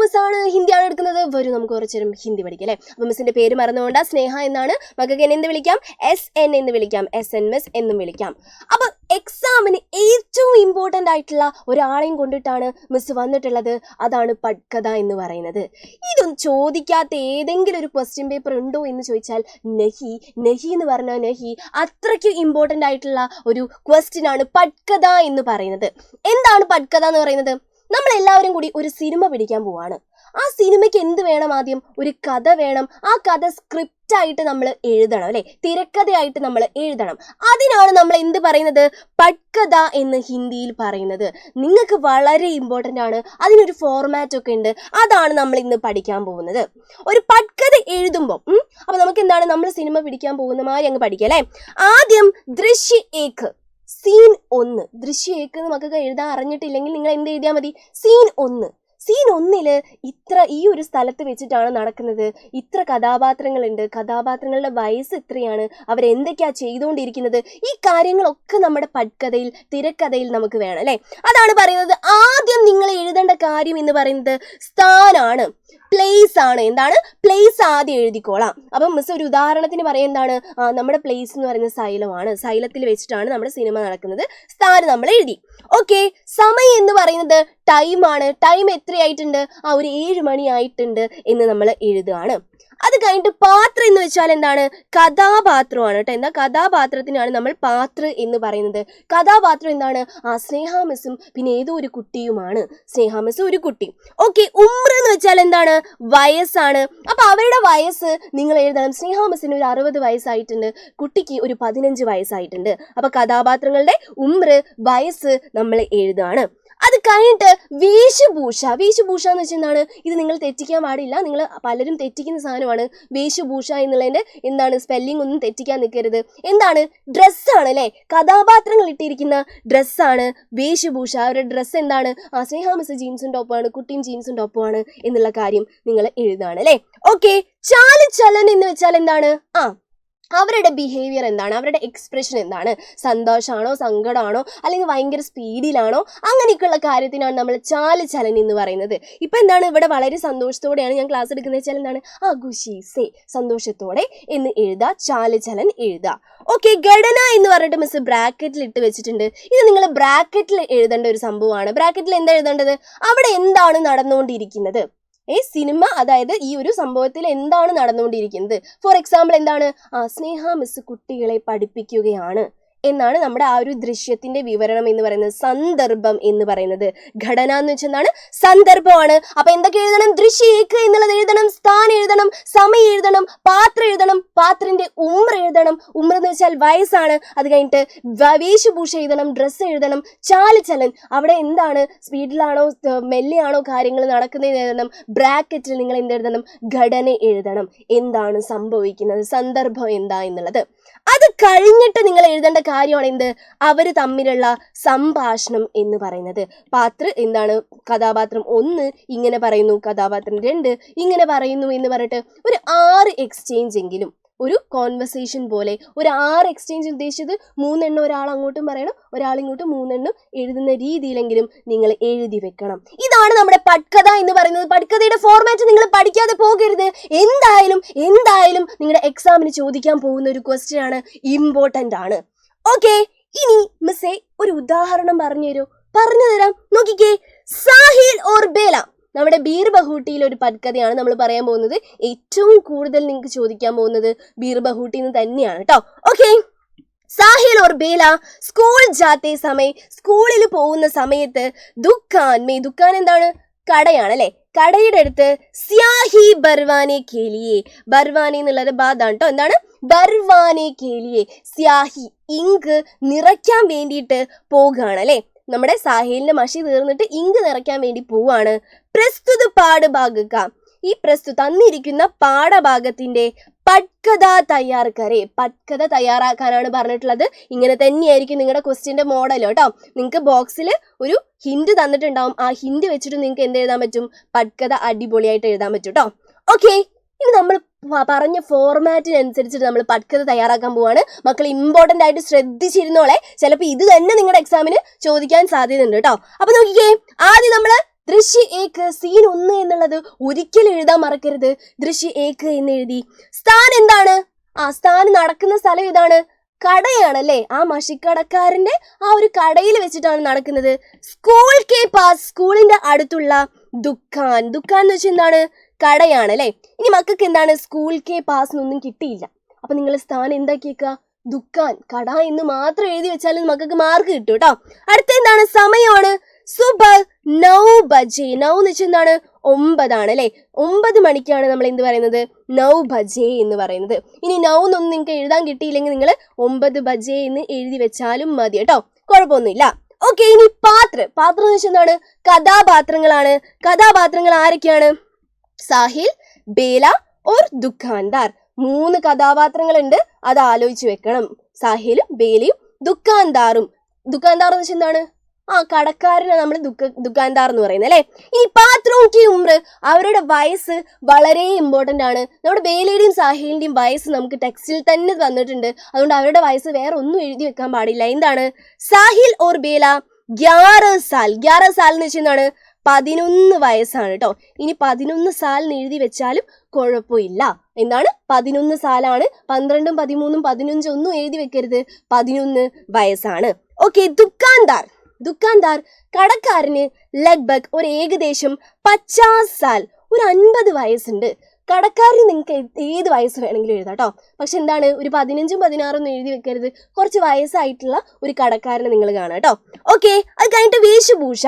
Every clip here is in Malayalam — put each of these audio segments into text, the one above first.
മിസ്സാണ് ഹിന്ദിയാണ് എടുക്കുന്നത്. വരും നമുക്ക് കുറച്ചേരം ഹിന്ദി പഠിക്കാം അല്ലേ. അപ്പം മിസ്സിന്റെ പേര് മറന്നുകൊണ്ട് സ്നേഹ എന്നാണ്. മകൾക്ക് എന്നെ എന്ത് വിളിക്കാം? SN എന്ന് വിളിക്കാം, SN മിസ് എന്നും വിളിക്കാം. അപ്പൊ എക്സാമിന് ഏറ്റവും ഇമ്പോർട്ടൻ്റ് ആയിട്ടുള്ള ഒരാളെയും കൊണ്ടിട്ടാണ് മിസ് വന്നിട്ടുള്ളത്. അതാണ് പട്കഥ എന്ന് പറയുന്നത്. ഇതൊന്നും ചോദിക്കാത്ത ഏതെങ്കിലും ഒരു ക്വസ്റ്റ്യൻ പേപ്പർ ഉണ്ടോ എന്ന് ചോദിച്ചാൽ നഹി. നഹി എന്ന് പറഞ്ഞാൽ നഹി. അത്രയ്ക്ക് ഇമ്പോർട്ടൻ്റ് ആയിട്ടുള്ള ഒരു ക്വസ്റ്റ്യൻ ആണ് പട്കഥ എന്ന് പറയുന്നത്. എന്താണ് പട്കഥ എന്ന് പറയുന്നത്? നമ്മൾ എല്ലാവരും കൂടി ഒരു സിനിമ പിടിക്കാൻ പോവാണ്. ആ സിനിമയ്ക്ക് എന്ത് വേണം? ആദ്യം ഒരു കഥ വേണം. ആ കഥ സ്ക്രിപ്റ്റ് ആയിട്ട് നമ്മൾ എഴുതണം അല്ലെ, തിരക്കഥയായിട്ട് നമ്മൾ എഴുതണം. അതിനാണ് നമ്മൾ എന്ത് പറയുന്നത്? പട്കഥ എന്ന് ഹിന്ദിയിൽ പറയുന്നത്. നിങ്ങൾക്ക് വളരെ ഇമ്പോർട്ടൻ്റ് ആണ്. അതിനൊരു ഫോർമാറ്റ് ഒക്കെ ഉണ്ട്. അതാണ് നമ്മൾ ഇന്ന് പഠിക്കാൻ പോകുന്നത്. ഒരു പട്കഥ എഴുതുമ്പോൾ അപ്പൊ നമുക്ക് എന്താണ്, നമ്മൾ സിനിമ പിടിക്കാൻ പോകുന്ന മാതിരി അങ്ങ് പഠിക്കാം അല്ലെ. ആദ്യം ദൃശ്യ ഏക്ക്, സീൻ 1. ദൃശ്യ ഏക്ക് എന്ന് മക്കൾക്ക് എഴുതാൻ അറിഞ്ഞിട്ടില്ലെങ്കിൽ നിങ്ങൾ എന്ത് എഴുതിയാൽ മതി? സീൻ 1. സീൻ 1 ഈ ഒരു സ്ഥലത്ത് വെച്ചിട്ടാണ് നടക്കുന്നത്. ഇത്ര കഥാപാത്രങ്ങളുണ്ട്, കഥാപാത്രങ്ങളുടെ വയസ്സ് എത്രയാണ്, അവരെന്തൊക്കെയാ ചെയ്തുകൊണ്ടിരിക്കുന്നത്, ഈ കാര്യങ്ങളൊക്കെ നമ്മുടെ പട്കഥയിൽ, തിരക്കഥയിൽ നമുക്ക് വേണം അല്ലെ. അതാണ് പറയുന്നത്. ആദ്യം നിങ്ങൾ എഴുതേണ്ട കാര്യം എന്ന് പറയുന്നത് സ്ഥാനാണ്, പ്ലേസ് ആണ്. എന്താണ്? പ്ലേസ് ആദ്യം എഴുതിക്കോളാം. അപ്പം മിസ് ഒരു ഉദാഹരണത്തിന് പറയാം. എന്താണ്? നമ്മുടെ പ്ലേസ് എന്ന് പറയുന്നത് സൈലമാണ്. സൈലത്തിൽ വെച്ചിട്ടാണ് നമ്മുടെ സിനിമ നടക്കുന്നത്. സ്ഥാനം നമ്മൾ എഴുതി. ഓക്കെ. സമയം എന്ന് പറയുന്നത് ടൈമാണ്. ടൈം എത്രയായിട്ടുണ്ട്? ഒരു 7 മണി ആയിട്ടുണ്ട് എന്ന് നമ്മൾ എഴുതുകയാണ്. അത് കഴിഞ്ഞിട്ട് പാത്രം എന്ന് വെച്ചാൽ എന്താണ്? കഥാപാത്രമാണ് കേട്ടോ. എന്താ? കഥാപാത്രത്തിനാണ് നമ്മൾ പാത്ര എന്ന് പറയുന്നത്. കഥാപാത്രം എന്താണ്? സ്നേഹ മിസ്സും പിന്നെ ഏതോ ഒരു കുട്ടിയുമാണ്. സ്നേഹ മിസ്സും ഒരു കുട്ടി. ഓക്കെ. ഉമ്ര എന്ന് വെച്ചാൽ എന്താണ്? വയസ്സാണ്. അപ്പൊ അവരുടെ വയസ്സ് നിങ്ങൾ എഴുതണം. സ്നേഹ മിസ്സിന് ഒരു 60 വയസ്സായിട്ടുണ്ട്, കുട്ടിക്ക് ഒരു 15 വയസ്സായിട്ടുണ്ട്. അപ്പൊ കഥാപാത്രങ്ങളുടെ ഉമ്ര, വയസ്സ് നമ്മൾ എഴുതുകയാണ്. അത് കഴിഞ്ഞിട്ട് വേഷഭൂഷ. വേഷഭൂഷ എന്ന് വെച്ചാൽ എന്താണ്? ഇത് നിങ്ങൾ തെറ്റിക്കാൻ പാടില്ല. നിങ്ങൾ പലരും തെറ്റിക്കുന്ന സാധനമാണ് വേഷഭൂഷ എന്നുള്ളതിന്റെ. എന്താണ്? സ്പെല്ലിംഗ് ഒന്നും തെറ്റിക്കാൻ നിൽക്കരുത്. എന്താണ്? ഡ്രസ്സാണ് അല്ലെ. കഥാപാത്രങ്ങൾ ഇട്ടിരിക്കുന്ന ഡ്രസ്സാണ് വേഷഭൂഷ. അവരുടെ ഡ്രസ്സ് എന്താണ്? സ്നേഹ മിസ് ജീൻസും ടോപ്പുമാണ്, കുട്ടിയും ജീൻസും ടോപ്പുമാണ് എന്നുള്ള കാര്യം നിങ്ങൾ എഴുതാണ് അല്ലെ. ഓക്കെ. ചാല് ചലൻ എന്ന് വെച്ചാൽ എന്താണ്? അവരുടെ ബിഹേവിയർ എന്താണ്? അവരുടെ എക്സ്പ്രഷൻ എന്താണ്? സന്തോഷമാണോ, സങ്കടമാണോ, അല്ലെങ്കിൽ ഭയങ്കര സ്പീഡിലാണോ, അങ്ങനെയൊക്കെയുള്ള കാര്യത്തിനാണ് നമ്മൾ ചാല് ചലൻ എന്ന് പറയുന്നത്. ഇപ്പൊ എന്താണ്? ഇവിടെ വളരെ സന്തോഷത്തോടെയാണ് ഞാൻ ക്ലാസ് എടുക്കുന്നത് വെച്ചാൽ എന്താണ്? ഖുഷി സേ, സന്തോഷത്തോടെ എന്ന് എഴുതുക. ചാല് ചലൻ എഴുതുക. ഓക്കെ. ഘടന എന്ന് പറഞ്ഞിട്ട് മിസ് ബ്രാക്കറ്റിൽ ഇട്ട് വെച്ചിട്ടുണ്ട്. ഇത് നിങ്ങൾ ബ്രാക്കറ്റിൽ എഴുതേണ്ട ഒരു സംഭവമാണ്. ബ്രാക്കറ്റിൽ എന്താ എഴുതേണ്ടത്? അവിടെ എന്താണ് നടന്നുകൊണ്ടിരിക്കുന്നത്, സിനിമ, അതായത് ഈ ഒരു സംഭവത്തിൽ എന്താണ് നടന്നുകൊണ്ടിരിക്കുന്നത്. ഫോർ എക്സാമ്പിൾ എന്താണ്? സ്നേഹ മിസ് കുട്ടികളെ പഠിപ്പിക്കുകയാണ് എന്നാണ് നമ്മുടെ ആ ഒരു ദൃശ്യത്തിന്റെ വിവരണം എന്ന് പറയുന്നത്. സന്ദർഭം എന്ന് പറയുന്നത്. ഘടന എന്ന് വെച്ചാൽ എന്താണ്? സന്ദർഭമാണ്. അപ്പൊ എന്തൊക്കെ എഴുതണം? ദൃശ്യ ഏക്ക് എന്നുള്ളത് എഴുതണം, സ്ഥാനം എഴുതണം, സമയം എഴുതണം, പാത്രം എഴുതണം, പാത്രത്തിന്റെ ഉമ്ര എഴുതണം. ഉമ്ര എന്ന് വെച്ചാൽ വയസ്സാണ്. അത് കഴിഞ്ഞിട്ട് വേഷഭൂഷ എഴുതണം, ഡ്രസ്സ് എഴുതണം. ചാല് ചലൻ, അവിടെ എന്താണ്? സ്പീഡിലാണോ മെല്ലെയാണോ കാര്യങ്ങൾ നടക്കുന്നത് എഴുതണം. ബ്രാക്കറ്റിൽ നിങ്ങൾ എന്തെഴുതണം? ഘടന എഴുതണം. എന്താണ് സംഭവിക്കുന്നത്, സന്ദർഭം എന്താ എന്നുള്ളത്. അത് കഴിഞ്ഞിട്ട് നിങ്ങൾ എഴുതേണ്ട കാര്യമാണ് എന്ത്? അവര് തമ്മിലുള്ള സംഭാഷണം എന്ന് പറയുന്നത്. എന്താണ്? കഥാപാത്രം 1 ഇങ്ങനെ പറയുന്നു, കഥാപാത്രം 2 ഇങ്ങനെ പറയുന്നു എന്ന് പറഞ്ഞിട്ട് ഒരു 6 എക്സ്ചേഞ്ച് എങ്കിലും, ഒരു കോൺവെർസേഷൻ പോലെ ഒരു 6 എക്സ്ചേഞ്ച്. ഉദ്ദേശിച്ചത് 3 എണ്ണം ഒരാൾ അങ്ങോട്ടും പറയണം, ഒരാൾ ഇങ്ങോട്ടും 3 എണ്ണം എഴുതുന്ന രീതിയിലെങ്കിലും നിങ്ങൾ എഴുതി വെക്കണം. ഇതാണ് നമ്മുടെ പട്കഥ എന്ന് പറയുന്നത്. പട്കഥയുടെ ഫോർമാറ്റ് നിങ്ങൾ പഠിക്കാതെ പോകരുത്. എന്തായാലും നിങ്ങളുടെ എക്സാമിന് ചോദിക്കാൻ പോകുന്ന ഒരു ക്വസ്റ്റ്യൻ ആണ്, ഇമ്പോർട്ടൻ്റ് ആണ്. ഓക്കെ. ഇനി മിസ്സേ ഒരു ഉദാഹരണം പറഞ്ഞു തരാം. നോക്കിക്കേ. സാഹിൽ ഓർ ബേല, നമ്മുടെ ബീർ ബഹൂട്ടിയിൽ ഒരു പട്കഥയാണ് നമ്മൾ പറയാൻ പോകുന്നത്. ഏറ്റവും കൂടുതൽ നിങ്ങൾക്ക് ചോദിക്കാൻ പോകുന്നത് ബീർ ബഹൂട്ടിന്ന് തന്നെയാണ് കേട്ടോ. ഓക്കെ. സാഹിൽ ഓർ ബേല സ്കൂൾ ജാത്തെ സമയം, സ്കൂളിൽ പോകുന്ന സമയത്ത് ദുക്കാൻ എന്താണ്? കടയാണ് അല്ലെ. കടയുടെ അടുത്ത് സ്യാഹി ബർവാനെ കേലിയെ, ബർവാനെ എന്നുള്ളത് ബാധാണ് കേട്ടോ. എന്താണ്? ബർവാനെ കേലിയെ, സ്യാഹി ഇങ്ക് നിറയ്ക്കാൻ വേണ്ടിയിട്ട് പോകുകയാണ് അല്ലെ. നമ്മുടെ സാഹിലിന്റെ മഷി തീർന്നിട്ട് ഇങ്ക് നിറയ്ക്കാൻ വേണ്ടി പോവാണ്. പ്രസ്തുത പാഠഭാഗക്ക, ഈ തന്നിരിക്കുന്ന പാഠഭാഗത്തിന്റെ പട്കഥ തയ്യാർ കരേ, പട്കഥ തയ്യാറാക്കാനാണ് പറഞ്ഞിട്ടുള്ളത്. ഇങ്ങനെ തന്നെയായിരിക്കും നിങ്ങളുടെ ക്വസ്റ്റ്യന്റെ മോഡൽ കേട്ടോ. നിങ്ങൾക്ക് ബോക്സിൽ ഒരു ഹിന്റ് തന്നിട്ടുണ്ടാവും. ആ ഹിന്റ് വെച്ചിട്ട് നിങ്ങൾക്ക് എന്ത് എഴുതാൻ പറ്റും? പട്കഥ അടിപൊളിയായിട്ട് എഴുതാൻ പറ്റും കേട്ടോ. ഓക്കെ. ഇനി നമ്മൾ പറഞ്ഞ ഫോർമാറ്റിനനുസരിച്ചിട്ട് നമ്മൾ പട്കഥ തയ്യാറാക്കാൻ പോവാണ്. മക്കൾ ഇമ്പോർട്ടൻ്റ് ആയിട്ട് ശ്രദ്ധിച്ചിരുന്നോളെ. ചിലപ്പോൾ ഇത് തന്നെ നിങ്ങളുടെ എക്സാമിന് ചോദിക്കാൻ സാധ്യതയുണ്ട് കേട്ടോ. അപ്പൊ നോക്കിക്കേ. ആദ്യം നമ്മൾ ദൃശ്യ ഏക്ക് സീൻ 1 എന്നുള്ളത് ഒരിക്കലും എഴുതാൻ മറക്കരുത്. ദൃശ്യ ഏക്ക് എന്ന് എഴുതി. സ്ഥാൻ എന്താണ്? സ്ഥാൻ നടക്കുന്ന സ്ഥലം ഇതാണ്, കടയാണല്ലേ. ആ മഷിക്കടക്കാരന്റെ ആ ഒരു കടയിൽ വെച്ചിട്ടാണ് നടക്കുന്നത്. സ്കൂൾ കെ പാസ്, സ്കൂളിന്റെ അടുത്തുള്ള ദുഃഖാൻ. ദുഃഖാൻ എന്ന് വെച്ചാൽ എന്താണ്? കടയാണ് അല്ലേ. ഇനി മക്കൾക്ക് എന്താണ്? സ്കൂൾ കെ പാസ് എന്നൊന്നും കിട്ടിയില്ല. അപ്പൊ നിങ്ങൾ സ്ഥാനം എന്താക്കിയേക്കുക? ദുഃഖാൻ, കട എന്ന് മാത്രം എഴുതി വെച്ചാലും മക്കൾക്ക് മാർക്ക് കിട്ടും കേട്ടോ. അടുത്ത എന്താണ്? സമയമാണ്. സുബ 9 ബജെ. 9 എന്ന് വെച്ചാൽ എന്താണ്? 9 ആണ് അല്ലെ. 9 മണിക്കാണ് നമ്മൾ എന്ത് പറയുന്നത്? 9 ബജെ എന്ന് പറയുന്നത്. ഇനി 9 എന്നൊന്നും നിങ്ങൾക്ക് എഴുതാൻ കിട്ടിയില്ലെങ്കിൽ നിങ്ങൾ 9 ബജെ എന്ന് എഴുതി വെച്ചാലും മതി കേട്ടോ, കുഴപ്പമൊന്നുമില്ല. ഓക്കെ, ഇനി പാത്രം. പാത്രം എന്ന് വെച്ചാൽ എന്താണ്? കഥാപാത്രങ്ങളാണ്. കഥാപാത്രങ്ങൾ ആരൊക്കെയാണ്? സാഹിൽ, ബേല ഓർ ദുഃഖാൻദാർ. 3 കഥാപാത്രങ്ങളുണ്ട്, അത് ആലോചിച്ച് വെക്കണം. സാഹിലും ബേലയും ദുഃഖാൻദാറും. ദുഃഖാൻദാർ എന്ന് വെച്ചാൽ എന്താണ്? കടക്കാരനെ നമ്മൾ ദുഃഖാൻദാർ എന്ന് പറയുന്നത് അല്ലെ. ഇനി പാത്രവും കി ഉമ്ര, അവരുടെ വയസ്സ് വളരെ ഇമ്പോർട്ടന്റ് ആണ്. നമ്മുടെ ബേലയുടെയും സാഹിലിന്റെയും വയസ്സ് നമുക്ക് ടെക്സ്റ്റിൽ തന്നെ തന്നിട്ടുണ്ട്. അതുകൊണ്ട് അവരുടെ വയസ്സ് വേറെ ഒന്നും എഴുതി വെക്കാൻ പാടില്ല. എന്താണ്? സാഹിൽ ഓർ ബേല 11 സാൽ. 11 സാൽ എന്ന് വെച്ചാൽ എന്താണ്? 11 വയസ്സാണ് കേട്ടോ. ഇനി 11 സാലിന് എഴുതി വെച്ചാലും കുഴപ്പമില്ല. എന്താണ്? 11 സാലാണ്. 12, 13, 15 ഒന്നും എഴുതി വെക്കരുത്. 11 വയസ്സാണ്. ഓക്കെ, ദുഃഖാൻദാർ. ദുഃഖാൻദാർ കടക്കാരന് ലഗ്ഭഗ് ഒരു ഏകദേശം 50 സാൽ, ഒരു 50 വയസ്സുണ്ട്. കടക്കാരന് നിങ്ങൾക്ക് ഏത് വയസ്സ് വേണമെങ്കിലും എഴുതാം കേട്ടോ. പക്ഷെ എന്താണ്? ഒരു 15, 16 ഒന്നും എഴുതി വെക്കരുത്. കുറച്ച് വയസ്സായിട്ടുള്ള ഒരു കടക്കാരനെ നിങ്ങൾ കാണാം കേട്ടോ. ഓക്കെ, അത് കഴിഞ്ഞിട്ട് വേഷഭൂഷ,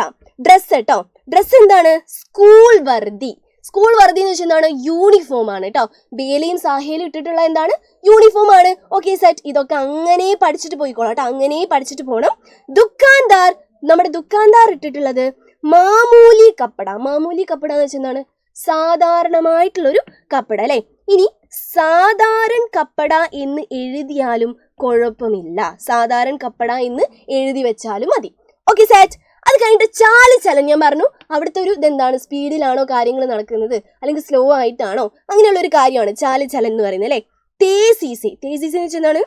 ഡ്രസ്സ് കേട്ടോ. ഡ്രസ്സ് എന്താണ്? സ്കൂൾ വർദ്ധി. സ്കൂൾ വർദ്ധി എന്ന് വെച്ചാൽ എന്താണ്? യൂണിഫോം ആണ് കേട്ടോ. ബേലയും സാഹേലും ഇട്ടിട്ടുള്ള എന്താണ്? യൂണിഫോം ആണ്. Okay set. ഇതൊക്കെ അങ്ങനെ പഠിച്ചിട്ട് പോയിക്കോളാം കേട്ടോ, അങ്ങനെ പഠിച്ചിട്ട് പോകണം. ദുഃഖാൻദാർ, നമ്മുടെ ദുഃഖാൻദാർ ഇട്ടിട്ടുള്ളത് മാമൂലി കപ്പട. മാമൂലി കപ്പട എന്ന് വെച്ചാൽ എന്താണ്? സാധാരണമായിട്ടുള്ളൊരു കപ്പട അല്ലെ. ഇനി സാധാരണ കപ്പട എന്ന് എഴുതിയാലും കുഴപ്പമില്ല. സാധാരണ കപ്പട എന്ന് എഴുതി വെച്ചാലും മതി. Okay set. അത് കഴിഞ്ഞിട്ട് ചാലിച്ചലൻ. ഞാൻ പറഞ്ഞു അവിടുത്തെ ഒരു ഇതെന്താണ്? സ്പീഡിലാണോ കാര്യങ്ങൾ നടക്കുന്നത് അല്ലെങ്കിൽ സ്ലോ ആയിട്ടാണോ, അങ്ങനെയുള്ള ഒരു കാര്യമാണ് ചാലിച്ചലൻ എന്ന് പറയുന്നത് അല്ലെ. തേസീസി. തേസീസി എന്ന് വെച്ചാൽ എന്താണ്?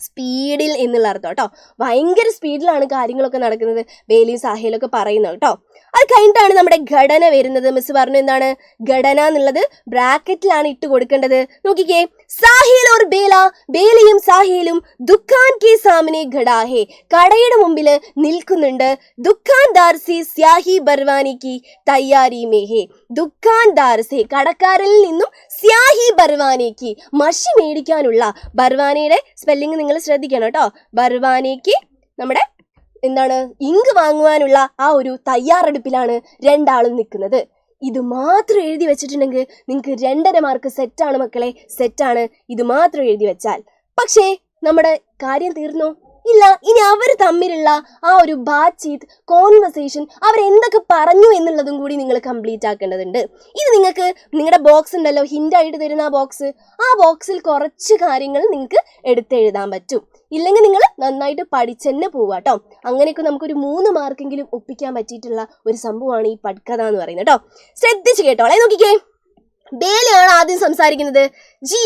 സ്പീഡിൽ എന്നുള്ള അർത്ഥം കേട്ടോ. ഭയങ്കര സ്പീഡിലാണ് കാര്യങ്ങളൊക്കെ നടക്കുന്നത്. ബേലിയും സാഹേലൊക്കെ പറയുന്നത് കേട്ടോ. അത് കഴിഞ്ഞിട്ടാണ് നമ്മുടെ ഘടന വരുന്നത്. മിസ് പറഞ്ഞു എന്താണ്? ഘടന എന്നുള്ളത് ബ്രാക്കറ്റിലാണ് ഇട്ട് കൊടുക്കേണ്ടത്. നോക്കിക്കേ, സാഹിൽ ഓർ ബേല, ബേലയും സാഹിലും ദുഃഖാൻ കെ സാമനെ ഖടാ ഹേ, കടയുടെ മുമ്പിൽ നിൽക്കുന്നുണ്ട്. ദുഃഖാൻദാർ സെ സ്യാഹി ബർവാനി കി തയ്യാരി മേ ഹേ, ദുഃഖാൻദാർ സെ കടക്കാരനിൽ നിന്നും സ്യാഹി ബർവാനിക്ക് മഷി മേടിക്കാനുള്ള, ബർവാനയുടെ സ്പെല്ലിംഗ് നിങ്ങൾ ശ്രദ്ധിക്കണം കേട്ടോ. ബർവാനിക്ക് നമ്മുടെ എന്താണ്? ഇങ്ക് വാങ്ങുവാനുള്ള ആ ഒരു തയ്യാറെടുപ്പിലാണ് രണ്ടാളും നിൽക്കുന്നത്. ഇത് മാത്രം എഴുതി വെച്ചിട്ടുണ്ടെങ്കിൽ നിങ്ങൾക്ക് 2.5 മാർക്ക് സെറ്റാണ് മക്കളെ, സെറ്റാണ്. ഇത് മാത്രം എഴുതി വെച്ചാൽ. പക്ഷേ നമ്മുടെ കാര്യം തീർന്നോ? ഇല്ല. ഇനി അവർ തമ്മിലുള്ള ആ ഒരു ബാറ്റ്ചീത്ത്, കോൺവെർസേഷൻ, അവരെന്തൊക്കെ പറഞ്ഞു എന്നുള്ളതും കൂടി നിങ്ങൾ കംപ്ലീറ്റ് ആക്കേണ്ടതുണ്ട്. ഇത് നിങ്ങൾക്ക് നിങ്ങളുടെ ബോക്സ് ഉണ്ടല്ലോ, ഹിൻ്റായിട്ട് തരുന്ന ആ ബോക്സിൽ കുറച്ച് കാര്യങ്ങൾ നിങ്ങൾക്ക് എടുത്തെഴുതാൻ പറ്റും. ഇല്ലെങ്കിൽ നിങ്ങൾ നന്നായിട്ട് പഠിച്ചെന്നെ പോവാട്ടോ. അങ്ങനെയൊക്കെ നമുക്കൊരു 3 മാർക്കെങ്കിലും ഒപ്പിക്കാൻ പറ്റിയിട്ടുള്ള ഒരു സംഭവമാണ് ഈ പട്കഥ എന്ന് പറയുന്നത് കേട്ടോ. ശ്രദ്ധിച്ച് കേട്ടോളെ. നോക്കിക്കേ, ബേലയാണ് ആദ്യം സംസാരിക്കുന്നത്. ജി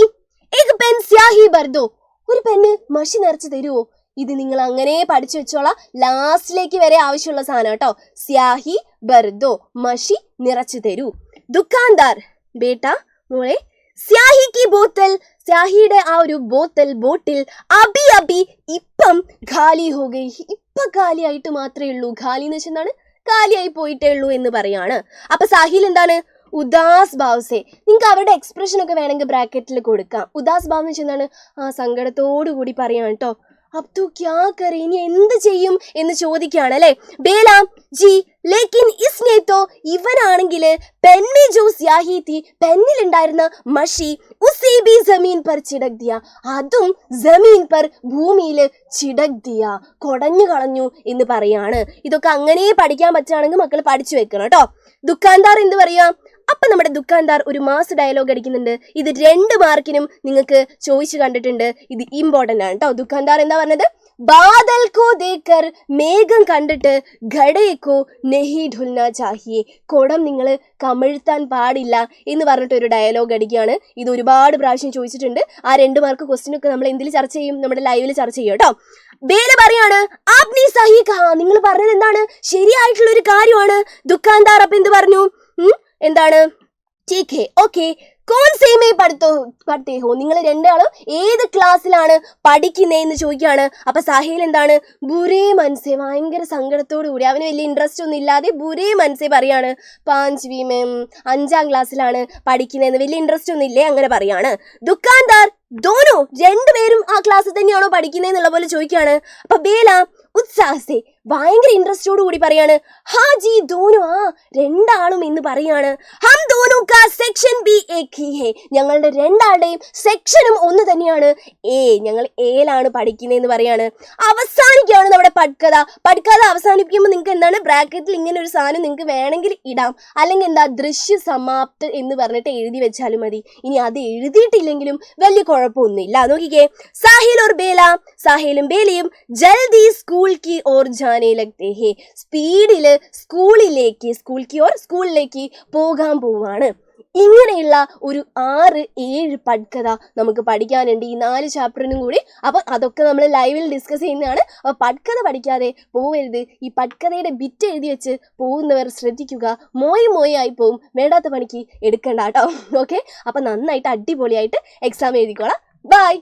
ഏക് പെൻ സ്യാഹി ബർദോ, ഒരു പെണ്ണ് മഷി നിറച്ച് തരുമോ? ഇത് നിങ്ങൾ അങ്ങനെ പഠിച്ചു വെച്ചോളാം. ലാസ്റ്റിലേക്ക് വരെ ആവശ്യമുള്ള സാധനം കേട്ടോ. സ്യാഹി ബർദോ, മഷി നിറച്ചു തരൂ. ദുഃഖാൻദാർ, ബേട്ട മോളെ, സ്യാഹി കി ബോത്തൽ, സ്യാഹിയുടെ ആ ഒരു ബോട്ടിൽ അബി ഇപ്പം ഖാലി ഹോ ഗയി, ഇപ്പൊ ഖാലിയായിട്ട് മാത്രമേ ഉള്ളൂ. ഖാലി എന്ന് വെച്ചാൽ എന്താണ്? കാലിയായി പോയിട്ടേ ഉള്ളൂ എന്ന് പറയാണ്. അപ്പൊ സാഹിൽ എന്താണ്? ഉദാസ് ഭാവ്സെ. നിങ്ങൾക്ക് അവരുടെ എക്സ്പ്രഷൻ ഒക്കെ വേണമെങ്കിൽ ബ്രാക്കറ്റിൽ കൊടുക്കാം. ഉദാസ് ഭാവ് എന്ന് വെച്ചാൽ എന്താണ്? സങ്കടത്തോടു കൂടി പറയാണ് കേട്ടോ. അബ് തു ക്യാ കരേ, ഇനി എന്ത് ചെയ്യും എന്ന് ചോദിക്കുകയാണ് അല്ലെ. ബേല ജി ലേക്കിൻ ഇസ്നെ തോ, ഇവനാണെങ്കിൽ പെന്നി ജോ സ്യാഹി തീ, പെന്നിലുണ്ടായിരുന്ന മഷി ഉസേ ബി ജമീൻ പർ ചിടക് ദിയ, അതും ജമീൻ പർ, ഭൂമിയിൽ ചിടക് ദിയ, കൊടഞ്ഞു കളഞ്ഞു എന്ന് പറയാണ്. ഇതൊക്കെ അങ്ങനെ പഠിക്കാൻ പറ്റുകയാണെങ്കിൽ മക്കൾ പഠിച്ചു വെക്കണം കേട്ടോ. ദുഃഖാൻദാർ എന്ത് പറയാ? അപ്പൊ നമ്മുടെ ദുഃഖാൻദാർ ഒരു മാസ് ഡയലോഗ് അടിക്കുന്നുണ്ട്. ഇത് 2 മാർക്കിനും നിങ്ങൾക്ക് ചോദിച്ചു കണ്ടിട്ടുണ്ട്. ഇത് ഇമ്പോർട്ടന്റ് ആണ് കേട്ടോ. ദുഃഖാൻദാർ എന്താ പറഞ്ഞത്? ബാദൽ കോ ദേക്കർ, മേഘം കണ്ടിട്ട് ഘടേക്കോ നെഹി ഢുൽന ചാഹിയെ, കുടം നിങ്ങൾ കമിഴ്ത്താൻ പാടില്ല എന്ന് പറഞ്ഞിട്ട് ഒരു ഡയലോഗ് അടിക്കുകയാണ്. ഇത് ഒരുപാട് പ്രാവശ്യം ചോദിച്ചിട്ടുണ്ട്. ആ 2 മാർക്ക് ക്വസ്റ്റ്യൻ ഒക്കെ നമ്മൾ എന്തിൽ ചർച്ച ചെയ്യും? നമ്മുടെ ലൈവിൽ ചർച്ച ചെയ്യും കേട്ടോ. ബേല പറയാണ് ആപ്നി സഹി കഹാ, നിങ്ങൾ പറഞ്ഞത് എന്താണ്, ശരിയായിട്ടുള്ള ഒരു കാര്യമാണ്. ദുക്കാൻദാർ അപ്പൊ എന്ത് പറഞ്ഞു, എന്താണ്, ठीक है ओके कौन से में പഠിത്തേ ഹോ, നിങ്ങൾ രണ്ടാളും ഏത് ക്ലാസ്സിലാണ് പഠിക്കുന്നതെന്ന് ചോദിക്കുകയാണ്. അപ്പൊ സാഹിൽ എന്താണ്, ബുരേ മനസ്സേ, ഭയങ്കര സങ്കടത്തോടു കൂടി, അവന് വലിയ ഇൻട്രസ്റ്റ് ഒന്നും ഇല്ലാതെ ബുരേ മനസ്സേ പറയാണ്. 5वीं में 5ാം ക്ലാസ്സിലാണ് പഠിക്കുന്നതെന്ന്, വലിയ ഇൻട്രസ്റ്റ് ഒന്നും ഇല്ലേ അങ്ങനെ പറയാണ്. ദുക്കാൻദാർ ദോനോ, രണ്ടുപേരും ആ ക്ലാസ്സിൽ തന്നെയാണോ പഠിക്കുന്നതെന്നുള്ള പോലെ ചോദിക്കുകയാണ്. അപ്പൊ ബേല ഉത്സാഹസേ, ഭയങ്കര ഇൻട്രസ്റ്റോട് കൂടി പറയാണ്. ഹാ ജി ദോനോ, ആ രണ്ടാളും എന്ന് പറയാണ്. ഹം ദോനോ കാ സെക്ഷൻ ബി ഏക് ഹി ഹേ, ഞങ്ങളുടെ രണ്ടാളുടെയും സെക്ഷനും ഒന്ന് തന്നെയാണ്, ഞങ്ങൾ എയിലാണ് പഠിക്കുന്നതെന്ന് പറയാണ്. അവസാനിക്കുകയാണ് നമ്മുടെ പട്കഥ അവസാനിപ്പിക്കുമ്പോൾ നിങ്ങൾക്ക് എന്താണ്, ബ്രാക്കറ്റിൽ ഇങ്ങനെ ഒരു സാധനം നിങ്ങൾക്ക് വേണമെങ്കിൽ ഇടാം, അല്ലെങ്കിൽ എന്താ ദൃശ്യ സമാപ്ത് എന്ന് പറഞ്ഞിട്ട് എഴുതി വെച്ചാലും മതി. ഇനി അത് എഴുതിയിട്ടില്ലെങ്കിലും വലിയ കുഴപ്പമൊന്നുമില്ല. നോക്കിക്കേ, സാഹിലും ബേലയും ജൽദി സ്കൂൾ की ओर जाने लगते हैं, സ്പീഡില് സ്കൂളിലേക്ക് പോകാൻ പോവാണ്. ഇങ്ങനെയുള്ള ഒരു 6-7 പട്കഥ നമുക്ക് പഠിക്കാനുണ്ട് ഈ 4 ചാപ്റ്ററിനും കൂടി. അപ്പൊ അതൊക്കെ നമ്മൾ ലൈവിൽ ഡിസ്കസ് ചെയ്യുന്നതാണ്. അപ്പൊ പട്കഥ പഠിക്കാതെ പോവരുത്. ഈ പട്കഥയുടെ ബിറ്റ് എഴുതി വെച്ച് പോകുന്നവർ ശ്രദ്ധിക്കുക, മോയി ആയി പോവും, വേണ്ടാത്ത പണിക്ക് എടുക്കണ്ട കേട്ടോ. ഓക്കെ, അപ്പൊ നന്നായിട്ട് അടിപൊളിയായിട്ട് എക്സാം എഴുതിക്കോളാം. ബൈ.